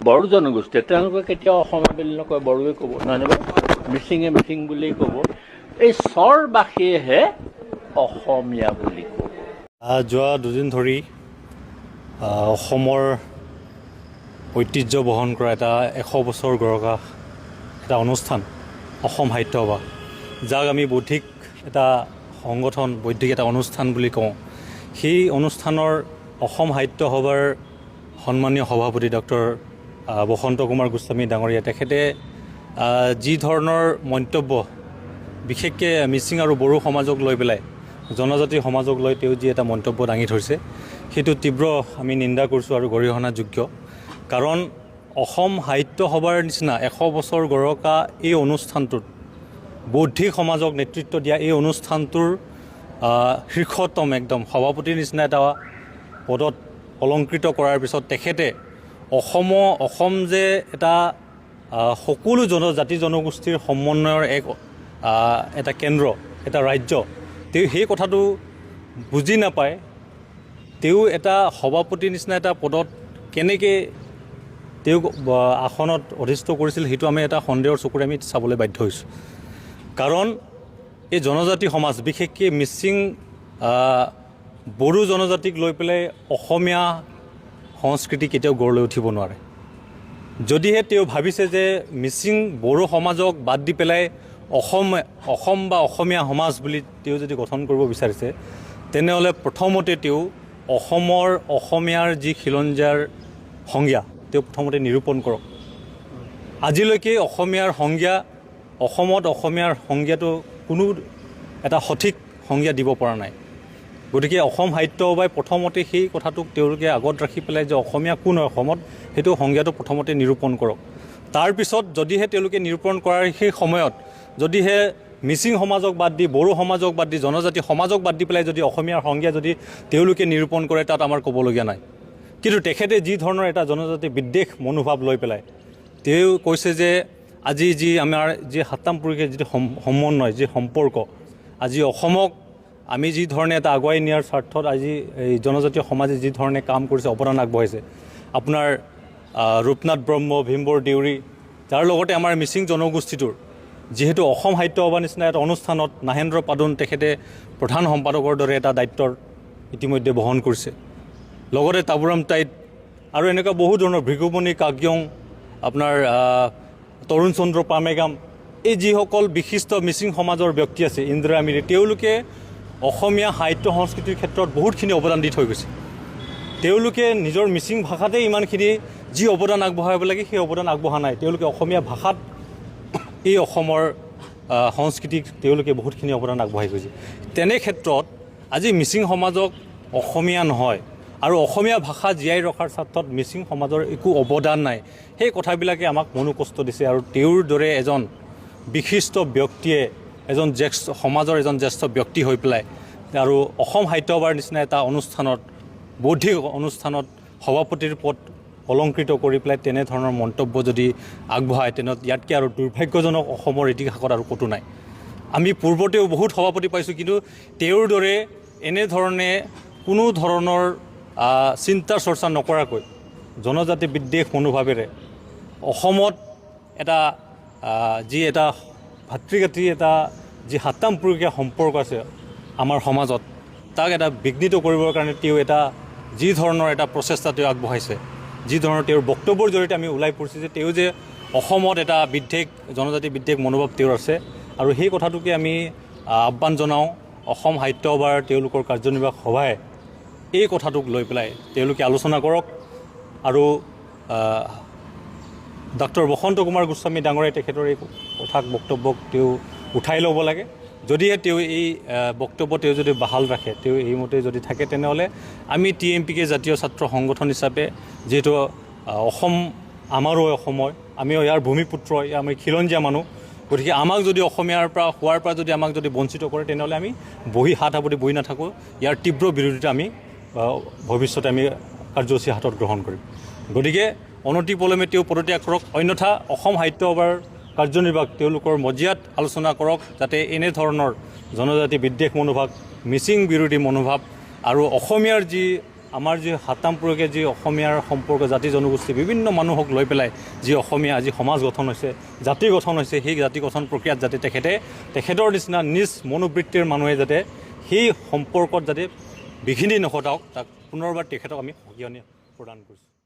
বড়ো জনগোষ্ঠী তেওঁলোকে কেতিয়াও অসমীয়া বুলি নকয়, বড়োৱে ক'ব, নহয় নে বাৰু? মিচিঙে মিচিং বুলি ক'ব। এই স্বৰবাসীয়েহে অসমীয়া বুলি ক'ব। যোৱা দুদিন ধৰি অসমৰ ঐতিহ্য বহন কৰা এটা 100 বছৰ গৰকা এটা অনুষ্ঠান, অসম সাহিত্য সভা, যাক আমি বৌদ্ধিক এটা সংগঠন, বৌদ্ধিক এটা অনুষ্ঠান বুলি কওঁ। সেই অনুষ্ঠানৰ অসম সাহিত্য সভাৰ সন্মানীয় সভাপতি ডক্টৰ বসন্ত কুমাৰ গোস্বামী ডাঙৰীয়া, তেখেতে যি ধৰণৰ মন্তব্য বিশেষকৈ মিচিং আৰু বড়ো সমাজক লৈ পেলাই, জনজাতি সমাজক লৈ তেওঁ যি এটা মন্তব্য দাঙি ধৰিছে, সেইটো তীব্ৰ আমি নিন্দা কৰিছোঁ আৰু গৰিহণাযোগ্য। কাৰণ অসম সাহিত্য সভাৰ নিচিনা 100 বছৰ গৰকা এই অনুষ্ঠানটোত, বৌদ্ধিক সমাজক নেতৃত্ব দিয়া এই অনুষ্ঠানটোৰ শীৰ্ষতম একদম সভাপতিৰ নিচিনা এটা পদত অলংকৃত কৰাৰ পিছত তেখেতে অসম যে এটা সকলো জাতি জনগোষ্ঠীৰ সমন্বয়ৰ এটা কেন্দ্ৰ, এটা ৰাজ্য, তেওঁ সেই কথাটো বুজি নাপায়। তেওঁ এটা সভাপতিৰ নিচিনা এটা পদত কেনেকৈ তেওঁক আসনত অধিষ্ঠ কৰিছিল, সেইটো আমি এটা সন্দেহৰ চকুৰে আমি চাবলৈ বাধ্য হৈছোঁ। কাৰণ এই জনজাতি সমাজ, বিশেষকৈ মিচিং বড়ো জনজাতিক লৈ পেলাই অসমীয়া সংস্কৃতি কেতিয়াও গঢ় লৈ উঠিব নোৱাৰে। যদিহে তেওঁ ভাবিছে যে মিচিং বড়ো সমাজক বাদ দি পেলাই অসম বা অসমীয়া সমাজ বুলি তেওঁ যদি গঠন কৰিব বিচাৰিছে, তেনেহ'লে প্ৰথমতে তেওঁ অসমীয়াৰ যি খিলঞ্জীয়াৰ সংজ্ঞা তেওঁ প্ৰথমতে নিৰূপণ কৰক। আজিলৈকে অসমীয়াৰ সংজ্ঞা, অসমত অসমীয়াৰ সংজ্ঞাটো কোনো এটা সঠিক সংজ্ঞা দিব পৰা নাই। গতিকে অসম সাহিত্য সভাই প্ৰথমতে সেই কথাটোক তেওঁলোকে আগত ৰাখি পেলাই যে অসমীয়া কোন হয় অসমত, সেইটো সংজ্ঞাটো প্ৰথমতে নিৰূপণ কৰক। তাৰপিছত যদিহে তেওঁলোকে নিৰূপণ কৰাৰ সেই সময়ত যদিহে মিচিং সমাজক বাদ দি, বড়ো সমাজক বাদ দি, জনজাতি সমাজক বাদ দি পেলাই যদি অসমীয়াৰ সংজ্ঞা যদি তেওঁলোকে নিৰূপণ কৰে, তাত আমাৰ ক'বলগীয়া নাই। কিন্তু তেখেতে যি ধৰণৰ এটা জনজাতি বিদ্বেষ মনোভাৱ লৈ পেলাই তেওঁ কৈছে যে আজি যি আমাৰ যি সাতামপুৰীয়া যিটো সমন্বয়, যি সম্পৰ্ক, আজি অসমক আমি যি ধৰণে এটা আগুৱাই নিয়াৰ স্বাৰ্থত আজি এই জনজাতীয় সমাজে যি ধৰণে কাম কৰিছে, অৱদান আগবঢ়াইছে, আপোনাৰ ৰূপনাথ ব্ৰহ্ম, ভীমবৰ দেউৰী, তাৰ লগতে আমাৰ মিচিং জনগোষ্ঠীটোৰ যিহেতু অসম সাহিত্য সভাৰ নিচিনা এটা অনুষ্ঠানত নাহেন্দ্ৰ পাদুন তেখেতে প্ৰধান সম্পাদকৰ দৰে এটা দায়িত্বৰ ইতিমধ্যে বহন কৰিছে। লগতে তাবুৰাম টাইট আৰু এনেকুৱা বহু ধৰণৰ ভৃগুমণি কাগ্যং, আপোনাৰ তৰুণ চন্দ্ৰ পামেগাম, এই যিসকল বিশিষ্ট মিচিং সমাজৰ ব্যক্তি আছে, ইন্দিৰা মিৰি, তেওঁলোকে অসমীয়া সাহিত্য সংস্কৃতিৰ ক্ষেত্ৰত বহুতখিনি অৱদান দি থৈ গৈছে। তেওঁলোকে নিজৰ মিচিং ভাষাতে ইমানখিনি যি অৱদান আগবঢ়াব লাগে সেই অৱদান আগবঢ়া নাই। তেওঁলোকে অসমীয়া ভাষাত এই অসমৰ সংস্কৃতিক তেওঁলোকে বহুতখিনি অৱদান আগবঢ়াই গৈছে। তেনে ক্ষেত্ৰত আজি মিচিং সমাজক অসমীয়া নহয় আৰু অসমীয়া ভাষা জীয়াই ৰখাৰ স্বাৰ্থত মিচিং সমাজৰ একো অৱদান নাই, সেই কথাবিলাকে আমাক মনোকষ্ট দিছে। আৰু তেওঁৰ দৰে এজন বিশিষ্ট ব্যক্তিয়ে, এজন সমাজৰ এজন জ্যেষ্ঠ ব্যক্তি হৈ পেলাই আৰু অসম সাহিত্য সভাৰ নিচিনা এটা অনুষ্ঠানত, বৌদ্ধিক অনুষ্ঠানত সভাপতিৰ পদ অলংকৃত কৰি পেলাই তেনেধৰণৰ মন্তব্য যদি আগবঢ়ায়, তেনেহ'লে ইয়াতকৈ আৰু দুৰ্ভাগ্যজনক অসমৰ ইতিহাসত আৰু ক'তো নাই। আমি পূৰ্বতেও বহুত সভাপতি পাইছোঁ, কিন্তু তেওঁৰ দৰে এনেধৰণে কোনো ধৰণৰ চিন্তা চৰ্চা নকৰাকৈ জনজাতি বিদ্বেষ মনোভাৱেৰে অসমত এটা যি এটা ভাতৃঘাতী এটা যি সাতামপুৰীয়া সম্পৰ্ক আছে আমাৰ সমাজত, তাক এটা বিঘ্নিত কৰিবৰ কাৰণে তেওঁ এটা যি ধৰণৰ এটা প্ৰচেষ্টা তেওঁ আগবঢ়াইছে, যি ধৰণৰ তেওঁৰ বক্তব্যৰ জৰিয়তে আমি ওলাই পৰিছে যে তেওঁ যে অসমত এটা জনজাতি বিদ্বেষ মনোভাৱ তেওঁৰ আছে। আৰু সেই কথাটোকে আমি আহ্বান জনাওঁ অসম সাহিত্য সভাৰ তেওঁলোকৰ কাৰ্যনিৰ্বাহক সভাই এই কথাটোক লৈ পেলাই তেওঁলোকে আলোচনা কৰক আৰু ডক্টৰ বসন্ত কুমাৰ গোস্বামী ডাঙৰীয়াই তেখেতৰ এই বক্তব্যক তেওঁ উঠাই ল'ব লাগে। যদিহে তেওঁ এই বক্তব্য তেওঁ যদি বাহাল ৰাখে, তেওঁ এইমতে যদি থাকে, তেনেহ'লে আমি TMPK জাতীয় ছাত্ৰ সংগঠন হিচাপে, যিহেতু অসম আমাৰো অসমৰ, আমিও ইয়াৰ ভূমিপুত্ৰ, আমি খিলঞ্জীয়া মানুহ, গতিকে আমাক যদি অসমীয়াৰ পৰা হোৱাৰ পৰা যদি আমাক যদি বঞ্চিত কৰে, তেনেহ'লে আমি হাত সাৱটি বহি নাথাকোঁ। ইয়াৰ তীব্ৰ বিৰোধিতা আমি ভৱিষ্যতে আমি কাৰ্যসূচী হাতত গ্ৰহণ কৰিম। গতিকে অনতিপলমে তেওঁ পদত্যাগ কৰক, অন্যথা অসম সাহিত্য সভাৰ কাৰ্যনিৰ্বাহক তেওঁলোকৰ মজিয়াত আলোচনা কৰক, যাতে এনেধৰণৰ জনজাতি বিদ্বেষ মনোভাৱ, মিচিং বিৰোধী মনোভাৱ আৰু অসমীয়াৰ যি আমাৰ যি সাতামপুৰকে যি অসমীয়াৰ সম্পৰ্ক জাতি জনগোষ্ঠী বিভিন্ন মানুহক লৈ পেলাই যি অসমীয়া আজি সমাজ গঠন হৈছে জাতি গঠন হৈছে সেই জাতি গঠন প্ৰক্ৰিয়াত যাতে তেখেতৰ নিচিনা নিজ মনোবৃত্তিৰ মানুহে যাতে সেই সম্পৰ্কত যাতে বিঘিনি নঘটাওক তাক পুনৰবাৰ তেখেতক আমি সকিয়নি প্ৰদান কৰিছোঁ।